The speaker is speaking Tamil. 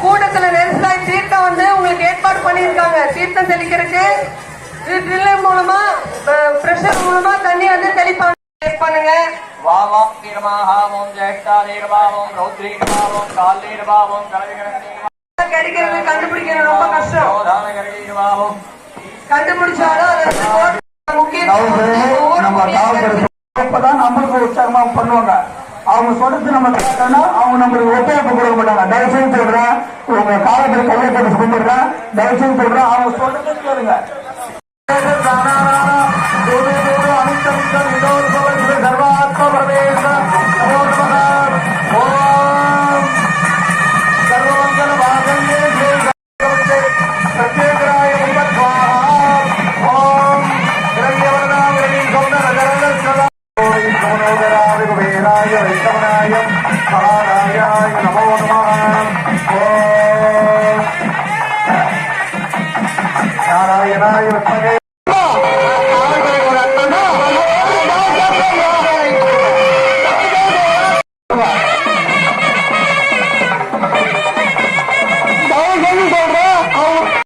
கூட்டத்துல நெரிசலாய் தீர்த்தம் வந்து உங்களுக்கு ஏற்பாடு பண்ணியிருக்காங்க. தீர்த்தம் தெளிக்கிறதுக்கு ட்ரில்லர் மூலமா பிரஷர் மூலமா தண்ணி வந்து தெளிப்பாங்க. பண்ணுங்க. வாவாம் நிர்மாஹாவோம் ஜெயஷ்டாதீர்பாவோம் ரௌத்ரீர்பாவோம் கால்தீர்பாவோம் கிடைக்கிறது கண்டுபிடிக்கிறது ரொம்ப கஷ்டம். கண்டுபிடிச்சாலும் நம்மளுக்கு உற்சாகமா பண்ணுவாங்க. அவங்க சொல்றது நம்ம கேட்டோம்னா அவங்க நம்மளுக்கு ஒத்துழைப்பு கொடுக்க மாட்டாங்க. தயவுசெய்து சொல்றேன், உங்க காலத்தில் கையை போட்டு கும்பிடுறேன். தயவுசெய்து சொல்றேன், அவங்க சொல்றது கேளுங்க. சர்வாத்ம பிரவேச சர்வமங்கல வாகல்யே பிரத்யேகராய ஓம் இரண்யவர்ணாவிரணிம் சௌந்தரகரங்கள் சதா சோமனோதராய குபேராய வைஷ்ணவனாய மகாராயாய நமோ நமः.